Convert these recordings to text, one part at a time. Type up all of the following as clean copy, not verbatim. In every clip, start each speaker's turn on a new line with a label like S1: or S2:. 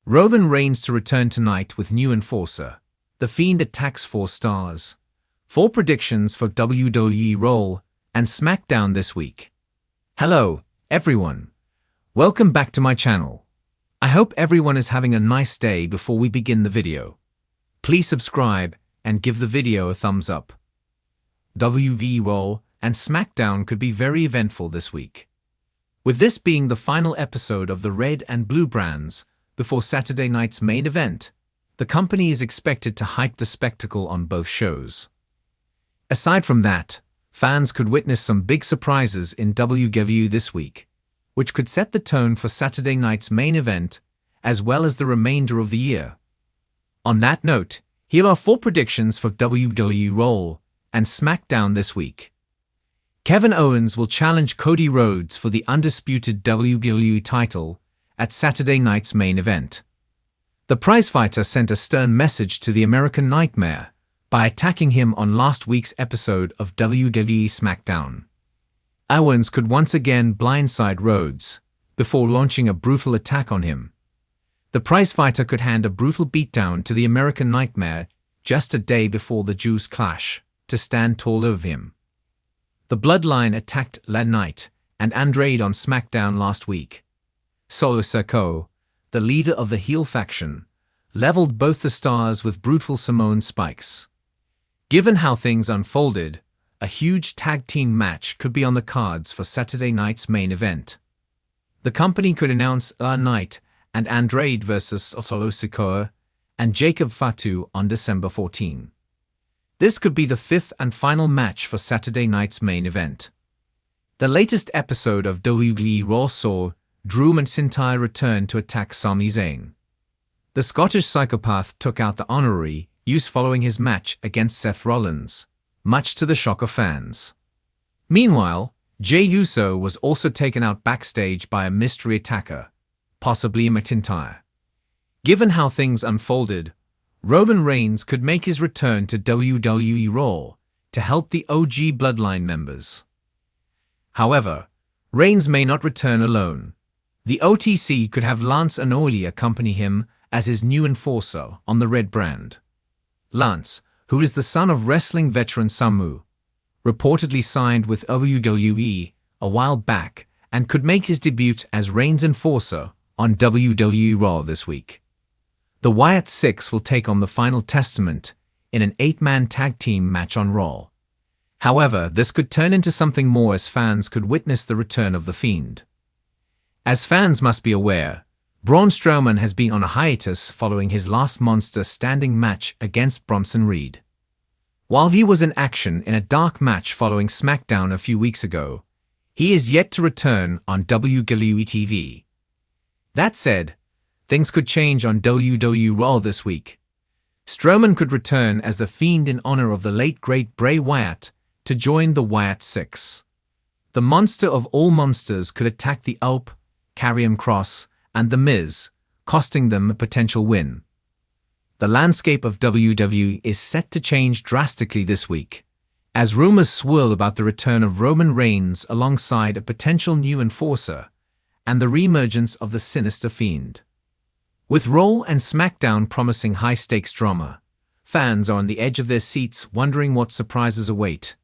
S1: Roman Reigns to return tonight with new enforcer. The Fiend attacks 4 stars. 4 predictions for WWE Raw and SmackDown this week. Hello, everyone. Welcome back to my channel. I hope everyone is having a nice day before we begin the video. Please subscribe and give the video a thumbs up. WWE Raw and SmackDown could be very eventful this week. With this being the final episode of the Red and Blue brands, before Saturday night's main event, the company is expected to hype the spectacle on both shows. Aside from that, fans could witness some big surprises in WWE this week, which could set the tone for Saturday night's main event, as well as the remainder of the year. On that note, here are 4 predictions for WWE Raw and SmackDown this week. Kevin Owens will challenge Cody Rhodes for the undisputed WWE title at Saturday night's main event. The prizefighter sent a stern message to the American Nightmare by attacking him on last week's episode of WWE SmackDown. Owens could once again blindside Rhodes before launching a brutal attack on him. The prizefighter could hand a brutal beatdown to the American Nightmare just a day before the Jews clash to stand tall over him. The Bloodline attacked LA Knight and Andrade on SmackDown last week. Solo Sikoa, the leader of the heel faction, leveled both the stars with brutal Samoan spikes. Given how things unfolded, a huge tag team match could be on the cards for Saturday night's main event. The company could announce LA Knight and Andrade versus Solo Sikoa and Jacob Fatu on December 14. This could be the 5th and final match for Saturday night's main event. The latest episode of WWE Raw saw Drew McIntyre returned to attack Sami Zayn. The Scottish psychopath took out the honorary use following his match against Seth Rollins, much to the shock of fans. Meanwhile, Jey Uso was also taken out backstage by a mystery attacker, possibly McIntyre. Given how things unfolded, Roman Reigns could make his return to WWE Raw to help the OG Bloodline members. However, Reigns may not return alone. The OTC could have Lance Anoa'i accompany him as his new enforcer on the Red brand. Lance, who is the son of wrestling veteran Samu, reportedly signed with WWE a while back and could make his debut as Reigns' enforcer on WWE Raw this week. The Wyatt Six will take on the Final Testament in an 8-man tag team match on Raw. However, this could turn into something more as fans could witness the return of the Fiend. As fans must be aware, Braun Strowman has been on a hiatus following his last Monster standing match against Bronson Reed. While he was in action in a dark match following SmackDown a few weeks ago, he is yet to return on WWE TV. That said, things could change on WWE Raw this week. Strowman could return as the Fiend in honor of the late great Bray Wyatt to join the Wyatt Six. The monster of all monsters could attack the Alp, Karrion Kross, and The Miz, costing them a potential win. The landscape of WWE is set to change drastically this week, as rumors swirl about the return of Roman Reigns alongside a potential new enforcer and the reemergence of the Sinister Fiend. With Raw and SmackDown promising high-stakes drama, fans are on the edge of their seats wondering what surprises await.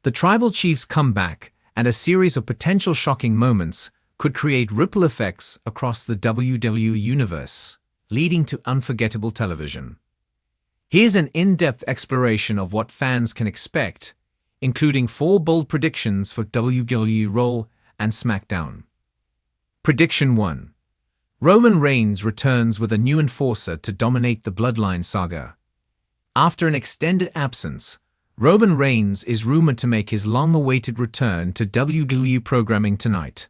S1: The Tribal Chief's comeback and a series of potential shocking moments could create ripple effects across the WWE universe, leading to unforgettable television. Here's an in-depth exploration of what fans can expect, including 4 bold predictions for WWE Raw and SmackDown. Prediction 1. Roman Reigns returns with a new enforcer to dominate the Bloodline saga. After an extended absence, Roman Reigns is rumored to make his long-awaited return to WWE programming tonight.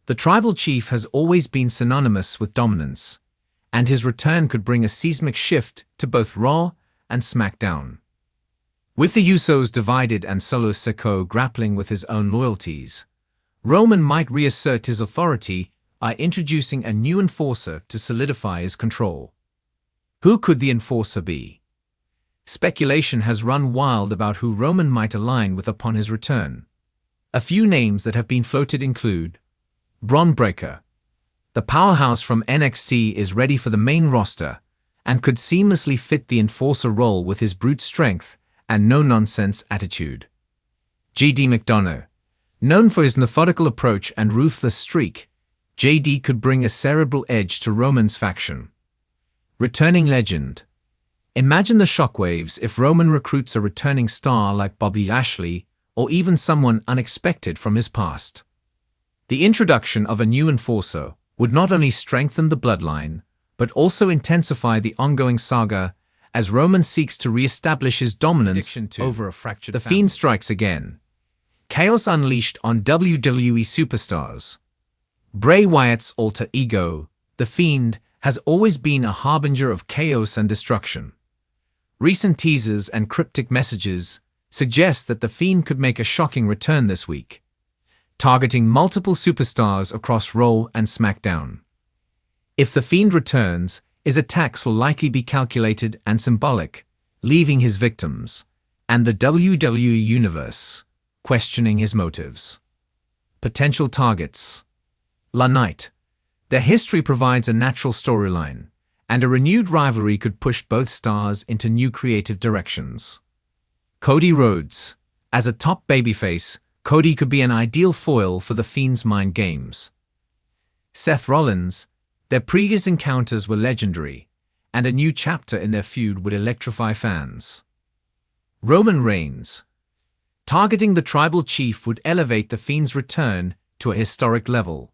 S1: The Tribal Chief has always been synonymous with dominance, and his return could bring a seismic shift to both Raw and SmackDown. With the Usos divided and Solo Sikoa grappling with his own loyalties, Roman might reassert his authority by introducing a new enforcer to solidify his control. Who could the enforcer be? Speculation has run wild about who Roman might align with upon his return. A few names that have been floated include Bron Breakker, The powerhouse from NXT is ready for the main roster and could seamlessly fit the enforcer role with his brute strength and no-nonsense attitude. JD McDonough. Known for his methodical approach and ruthless streak, JD could bring a cerebral edge to Roman's faction. Returning legend. Imagine the shockwaves if Roman recruits a returning star like Bobby Lashley or even someone unexpected from his past. The introduction of a new enforcer would not only strengthen the bloodline, but also intensify the ongoing saga as Roman seeks to re-establish his dominance over a fractured family. The Fiend strikes again. Chaos unleashed on WWE superstars. Bray Wyatt's alter ego, the Fiend, has always been a harbinger of chaos and destruction. Recent teasers and cryptic messages suggest that the Fiend could make a shocking return this week, targeting multiple superstars across Raw and SmackDown. If the Fiend returns, his attacks will likely be calculated and symbolic, leaving his victims, and the WWE Universe, questioning his motives. Potential targets. La Knight. Their history provides a natural storyline, and a renewed rivalry could push both stars into new creative directions. Cody Rhodes. As a top babyface, Cody could be an ideal foil for the Fiend's mind games. Seth Rollins. Their previous encounters were legendary, and a new chapter in their feud would electrify fans. Roman Reigns. Targeting the tribal chief would elevate the Fiend's return to a historic level,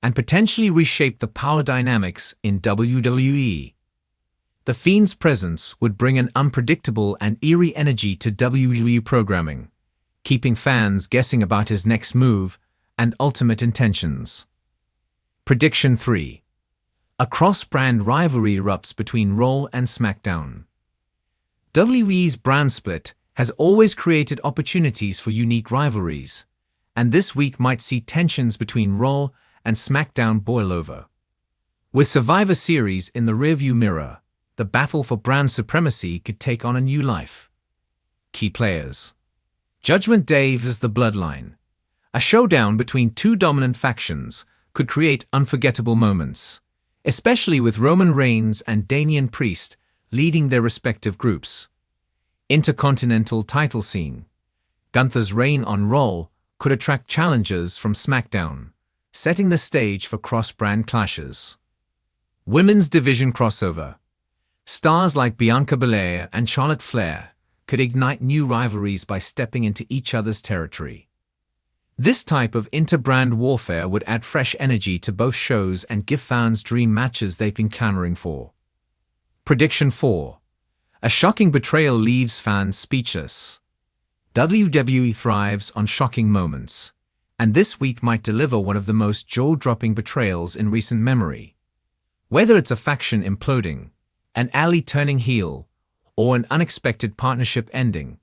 S1: and potentially reshape the power dynamics in WWE. The Fiend's presence would bring an unpredictable and eerie energy to WWE programming, keeping fans guessing about his next move and ultimate intentions. Prediction 3. A cross-brand rivalry erupts between Raw and SmackDown. WWE's brand split has always created opportunities for unique rivalries, and this week might see tensions between Raw and SmackDown boil over. With Survivor Series in the rearview mirror, the battle for brand supremacy could take on a new life. Key players. Judgment Day vs. The Bloodline. A showdown between two dominant factions could create unforgettable moments, especially with Roman Reigns and Damian Priest leading their respective groups. Intercontinental title scene. Gunther's reign on Raw could attract challengers from SmackDown, setting the stage for cross-brand clashes. Women's division crossover. Stars like Bianca Belair and Charlotte Flair could ignite new rivalries by stepping into each other's territory. This type of inter-brand warfare would add fresh energy to both shows and give fans dream matches they've been clamoring for. Prediction 4. A shocking betrayal leaves fans speechless. WWE thrives on shocking moments, and this week might deliver one of the most jaw-dropping betrayals in recent memory. Whether it's a faction imploding, an ally turning heel, or an unexpected partnership ending,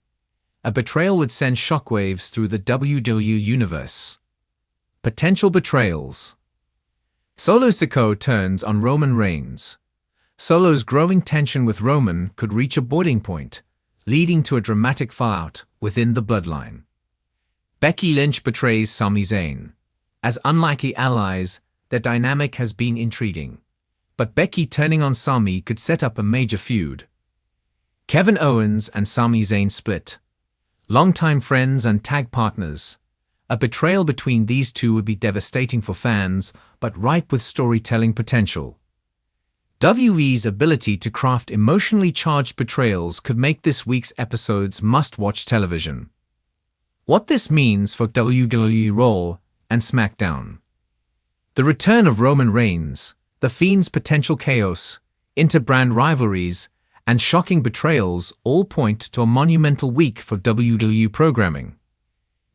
S1: a betrayal would send shockwaves through the WWE Universe. Potential betrayals. Solo Sikoa turns on Roman Reigns. Solo's growing tension with Roman could reach a boiling point, leading to a dramatic fallout within the bloodline. Becky Lynch betrays Sami Zayn. As unlikely allies, their dynamic has been intriguing, but Becky turning on Sami could set up a major feud. Kevin Owens and Sami Zayn split. Longtime friends and tag partners. A betrayal between these two would be devastating for fans, but ripe with storytelling potential. WWE's ability to craft emotionally charged betrayals could make this week's episodes must-watch television. What this means for WWE Raw and SmackDown. The return of Roman Reigns, the Fiend's potential chaos, inter-brand rivalries, and shocking betrayals all point to a monumental week for WWE programming.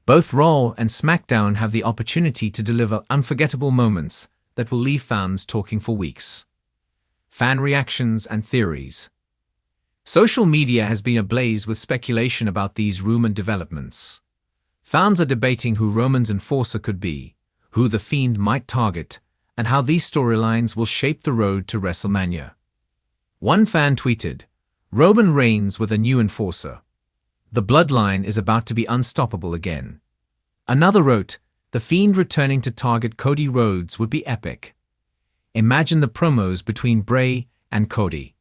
S1: Both Raw and SmackDown have the opportunity to deliver unforgettable moments that will leave fans talking for weeks. Fan reactions and theories. Social media has been ablaze with speculation about these rumored developments. Fans are debating who Roman's enforcer could be, who the Fiend might target, and how these storylines will shape the road to WrestleMania. One fan tweeted, "Roman Reigns with a new enforcer. The bloodline is about to be unstoppable again." Another wrote, "The Fiend returning to target Cody Rhodes would be epic." imagine the promos between Bray and Cody.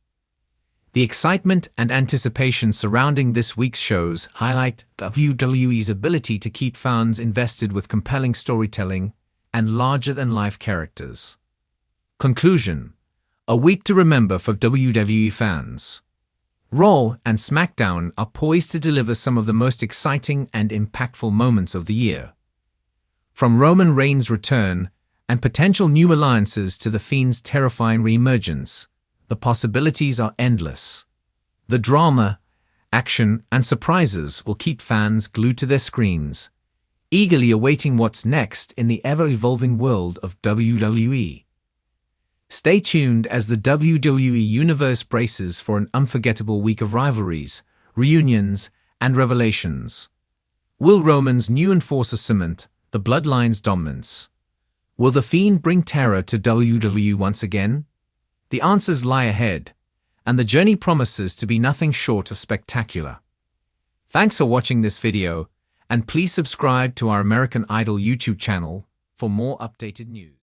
S1: The excitement and anticipation surrounding this week's shows highlight WWE's ability to keep fans invested with compelling storytelling and larger-than-life characters. Conclusion: a week to remember for WWE fans. Raw and SmackDown are poised to deliver some of the most exciting and impactful moments of the year. From Roman Reigns' return and potential new alliances to The Fiend's terrifying reemergence, the possibilities are endless. The drama, action, and surprises will keep fans glued to their screens, eagerly awaiting what's next in the ever-evolving world of WWE. Stay tuned as the WWE Universe braces for an unforgettable week of rivalries, reunions, and revelations. Will Roman's new enforcer cement the Bloodline's dominance? Will The Fiend bring terror to WWE once again? The answers lie ahead, and the journey promises to be nothing short of spectacular. Thanks for watching this video, and please subscribe to our American Idol YouTube channel for more updated news.